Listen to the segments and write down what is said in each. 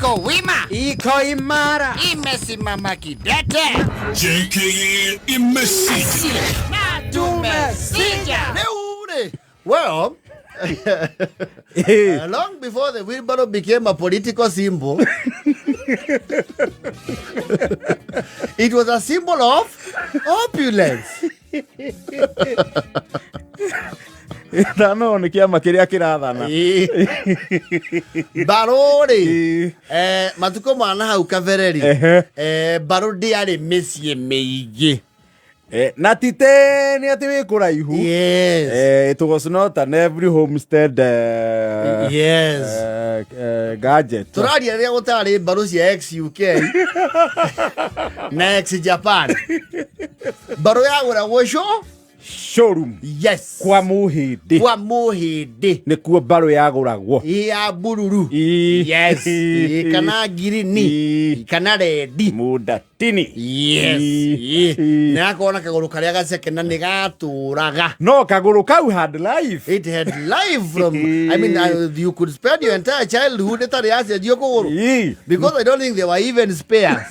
iko wima, iko imara, imesimama kidete. JKA imesija Na tumesija. Well, long before the wheelbarrow became a political symbol, it was a symbol of opulence. Tano ni kiama kiria kirathana. Barori. Matuko mana hau kavereri. Barodi ari misie meigi. Na tite ni ati wikura ihu. Yes. It was not an every homestead yes. Gadget. Turari ria gutari baru cia ex-UK na ex-Japan. Baru ya gura gosho showroom. Yes. Kwa muhindi. Kwa muhindi. Ni kuo baro yaguragwo. Ya bururu. Yes. Kana girini. Kana redi. Mudatini. Yes. Na kona kaguru karia gaceke na ni gaturaga. No kaguru kau had life. It had life from I mean you could spend your entire childhood etari acia dio kuguru. Because I don't think they were even spares.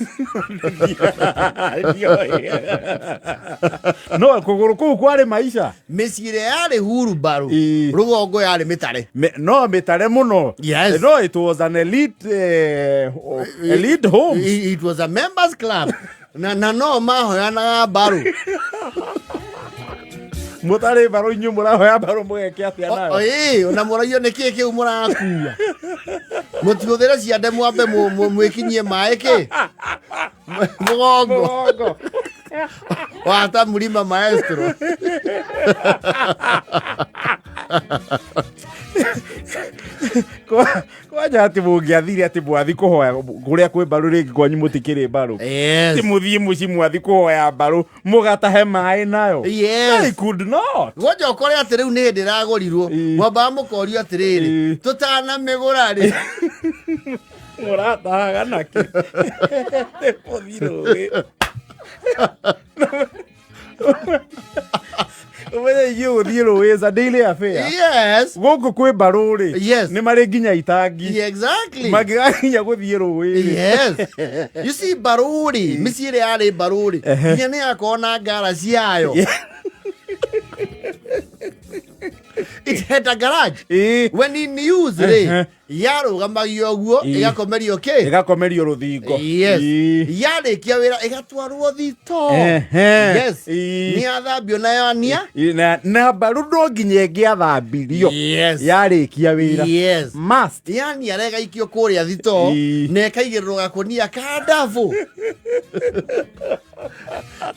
No kuguru kuu kwari maisha. Mesire yari Wheelbarrow. Rugongo yari mitare. No mitare muno. Yes. No, it was an elite elite home. It was a members club. Na no mahoyana baru. Mutare baro inyu murahoya baro mweke atia nayo. Ona murayo niki ki murakua. Mutiuthira ciande mwambe mwikinyie maiki. Mugongo. Wata mulima maestro. Kwa jati mungiathire ati mwathi kuhoya kuria kwi baru ringi kwanyu mutikiri baru. Yes. Ti muthie muci mwathi kuhoya baru mugatahe mai nayo. Yes. I could not. Goja ukore ati riu ni ndiragorirwo. Mwamba mukorio ati riri. Tutana migura ri. Muratahaga naki. Pothiro. You is a daily affair. Yes. Goko kwe barore. Yes. Ni mare ginya itangi. Exactly. Maginya guthie ruwi. Yes. You see barori, misire yari barori. Nya ni akona garage yayo. It had a garage. When in use yaro gamagio guo igakomerio ke. Igakomerio ruthingo. Yes. Yari kia wira igatwarwo thito. Yes. Ni athambio nayo ania. Na baru ndo nginya ngiathambirio. Yes. Yari kia wira. Yes. Must. Yani arega ikio kuria thito ne kaigirwo gakonia kandafu.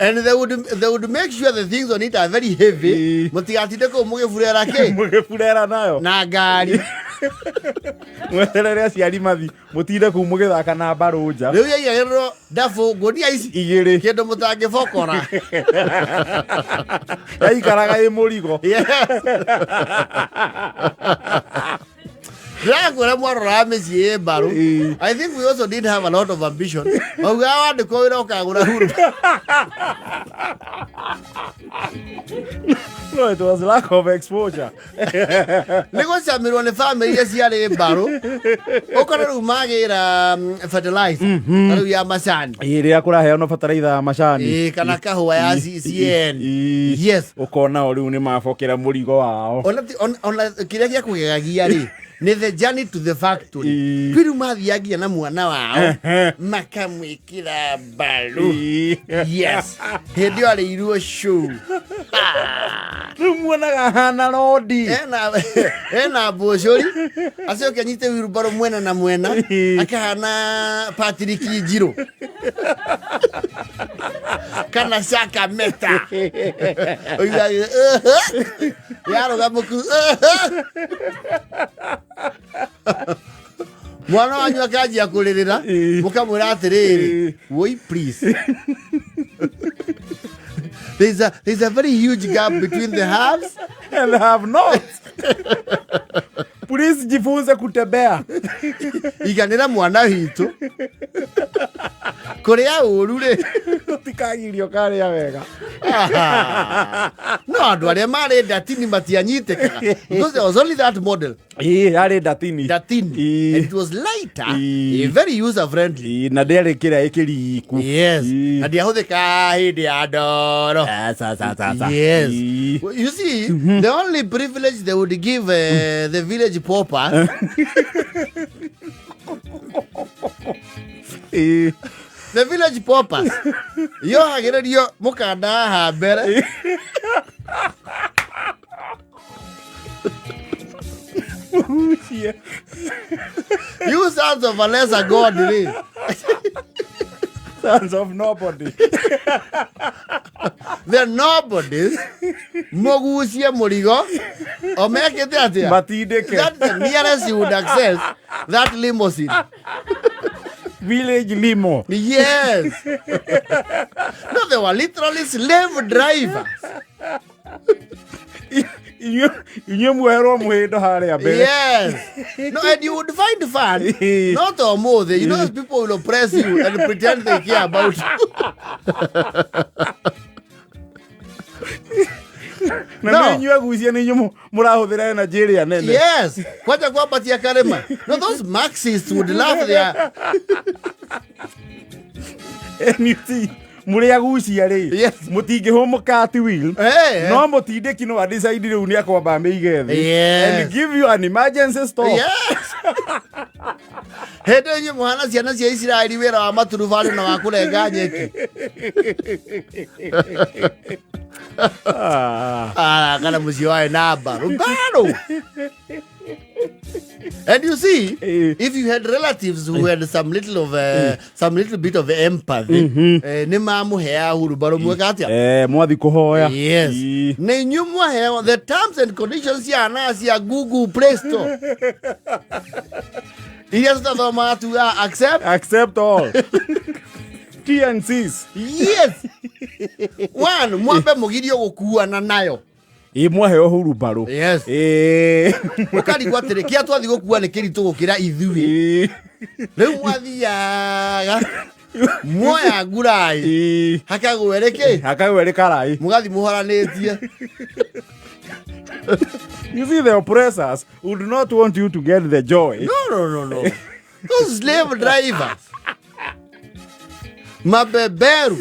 And they would make sure the things on it are very heavy. Mutigatinde ko mugifurera ke. Mugifurera nayo. Na ngari. Mweterere aciari mathi mutinde ku mugithaka na baru nja. Riu yaigirwo ndafu ngonia ici igiri kindu mutangibokora. Yaikaraga i murigo. Yes. I think we also did have a lot of ambition. But we are the No, it was lack of exposure. Negocia miro ne family yesiare baro. Okara rumagira fertilizer. Aru ya masani. Ire akura he no fertilizer mashani. Kana kahua ya CN. Yes. Ukona ori uni mafokera murigo wao. Ona kiria gya kugegagia ri. Ni the journey to the factory. Kwiru mathiagia na mwana wao. Makamwikira baru. Yes. Hedio ari iruo show. Mwana hana rodi. Ena boshori. Asio kenyite Wheelbarrow mwena na mwena. Akahana Patrick Jiro. Kana shaka meta. Yaro gamuku. Mwana wanyu akaji akulirira mukamwira atiriri woi please. There's a very huge gap between the haves and the have-nots. Please jifunze kutembea. Iganira mwana hitu. Kuria uru ri. Utikagirio karia wega. No, andu aria marenda athini matianyitĩkaga. Because there was only that model. Yarĩ athini. Athini. And it was lighter. Very user friendly. Na ndĩarĩ kĩrĩa ĩkĩriku. Yes. Na ndiahũthĩka hĩndĩ ya ndoro. Yes. You see, the only privilege they would give the village pauper the village paupers yohagĩrĩrio mũkanda haha mbere. You sons of a lesser god, Sons of nobody. The nobodies mũgucie mũrigo o mekĩte atĩa? Matindĩke. That's the nearest you would access that limousine. Village limo. Yes. No, they were literally slave drivers. Inyuĩ mwerwo mũhĩndo harĩa mbere. Yes. No, and you would find fun. Not almost. You know, those people will oppress you and pretend they care about you. Na inyuĩ gucia nĩ inyuĩ mũrahũthĩra energy ĩrĩa nene. Yes. Kwaja kwambatia karema. No, those Marxists would laugh their... And you see, mũrĩ agucia rĩ. Yes. Mũtingĩhũmũka at will. No mũtindĩki no decide rĩu nĩ akwamba mĩige thĩ. Yes. And give you an emergency stop. Yes. Hĩndĩ inyuĩ mũhana ciana cia Isiraeli wĩra wa maturubarĩ na wa kũrenga nyeki. Kana mũciĩ waĩ na mbaru. And you see, if you had relatives who had some little bit of empathy, nĩ mamũhea Wheelbarrow mweka atĩa? Mwathi kũhoya. Yes. Nĩ inyuĩ mwaheo the terms and conditions cia Google Play Store. Iria tũtathomaga tuga Accept all. T&Cs. Yes. One, mwambe mũgirio gũkuana nayo. Mwaheo Wheelbarrow. Yes. Mũkarigwo atĩrĩ kĩrĩa twathi gũkua nĩ kĩritũ gũkĩra ithuĩ. Rĩu mwathiaga muoya ngurai. Hakagwere kĩ? Hakagwere karai. Mũgathi mũhoranĩtie. You see, the oppressors would not want you to get the joy. No. Those slave drivers. Mabeberu.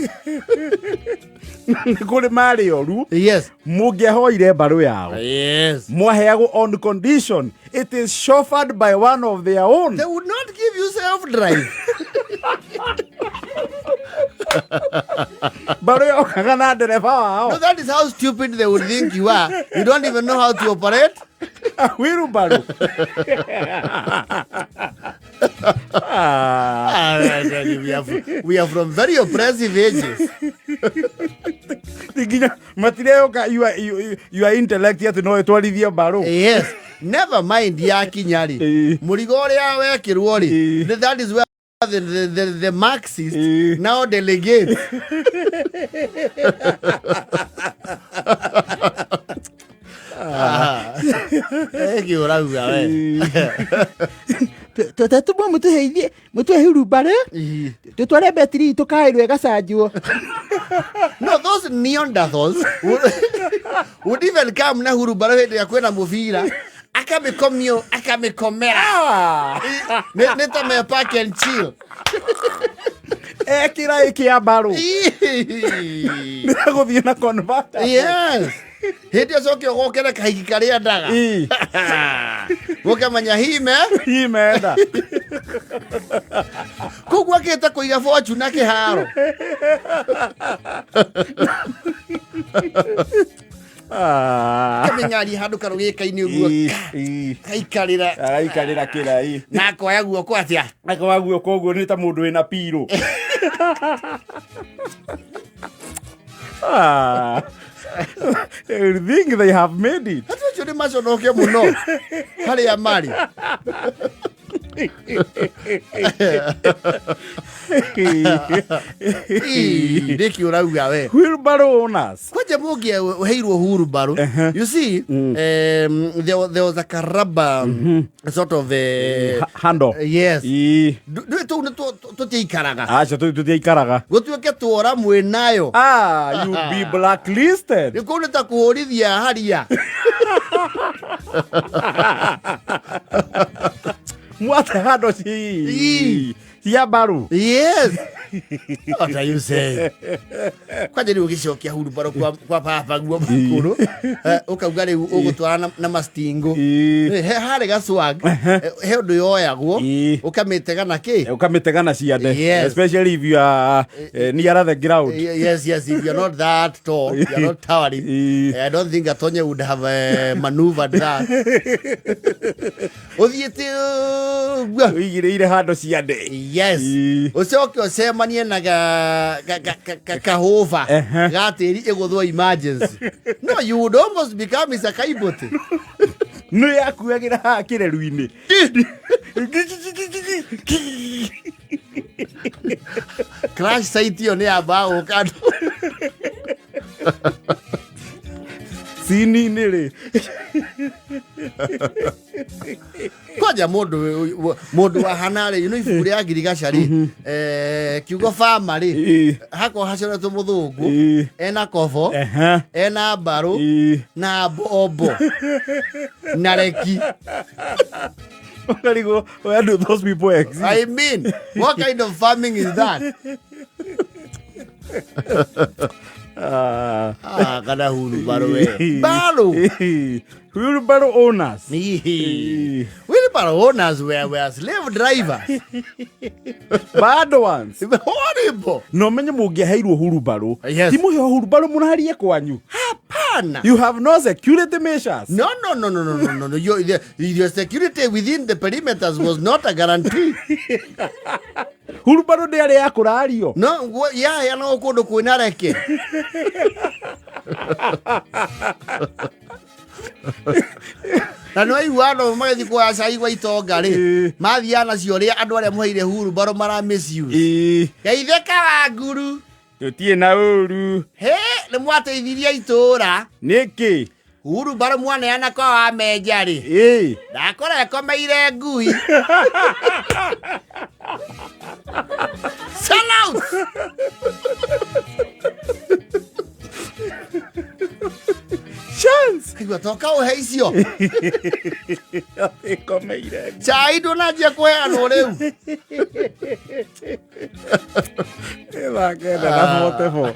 Kũrĩ marĩ oru. Yes. Mũngĩahoire mbarũ yao. Yes. Mwaheagwo on condition it is chauffeured by one of their own. They would not give you self-drive. Mbarũ yokaga na ndereba wao. No, that is how stupid they would think you are. You don't even know how to operate a wheelbarrow. We are from very oppressive ages. You are intellect yet no etwarithia mbarũ. Yes. Never mind ya kinyari. Mũrigo ũrĩa wekĩrwo rĩ. That is where the Marxists now delegate. Urauga we. Tũtatũmwo mũtũheithie mũtũhe Wheelbarrow tũtware betiri tũkaĩrwo ĩgacanjwo. No, those Neanderthals would even come na Wheelbarrow hĩndĩ ĩrĩa kwĩna mũbira akamĩkomera. Nĩ ta me park and chill. Ekĩra ĩkĩa mbarũ. Nĩgũthiĩ na converter. Yes. Hĩndĩ ũcoke ũgokere kahiki karĩa ndaga. Ũkamenya himenda. Koguo akĩte kũiga fortune na kĩharo. Kamenya handũ karũgĩka-inĩ ũguo. Kaikarĩra kĩrai. Na akoya guoko atĩa? Akoya guoko ũguo nĩ ta mũndũ wĩna pirũ. I think they have made it. Hatu nĩ maconoke mũno harĩa marĩ. Ndiki urauga we. Wheelbarrow owners. Kwaje mungi heirwo wheelbarrow. You see, there was like a rubber sort of handle. Yes. Tutiikaraga. Acha tutiikaraga. Gutuike tuora mwenayo. You be blacklisted. Nikone ta kuhorithia haria. Mwate handle Wheelbarrow. Yes. What are you saying? Kwaje ni ugicokia wheelbarrow kwa papa guo makuru. Ukauga riu ugutwara na mastingo. He hare ga swag. He undu yoyagwo ukamitega na ki? Ukamitega na ciande. Especially if you are near the ground. Yes, if you're not that tall, you're not towering. I don't think Atonya would have maneuvered that. Othiete uigire handle ciande. Yes. Ucoke ocemanie na kahova gatiri iguthwo emergency. No, you would almost become Mr. Kaibote. No yakuagira ha kireru-ini. Crash site yo ni abao kado. Sini nili. Kwaja modu wa hanare you know ifu ria girigacari kiugo family hako hacora to muthungu ena kovo ena baro na bobo na reki. Where do those people exist? I mean, what kind of farming is that? Kada wheelbarrow we. Barrow. Wheelbarrow owners. Wheelbarrow owners were slave drivers. Bad ones. Horrible. No menye mugiaheirwo wheelbarrow. Yes. Timu yo wheelbarrow munaharie kwanyu. Hapana. You have no security measures. No. Your security within the perimeters was not a guarantee. Wheelbarrow ndari ya kurario. No, ya no kundu kwina reke. Na no iwano magithi kwa cai gwa itonga ri mathiana cio ria andu aria muheire wheelbarrow mara misuse. Geitheka wa nguru. Tutie na uru. He, ni mwateithirie itura. Niki. Wheelbarrow mwaneana kwa wa menja ri. Ndakora ekomeire ngui. Sell out. Chance. Kigwa toka uheicio. Ekomeire. Chai ndunajia kuheanwo riu. Eva, que da foto.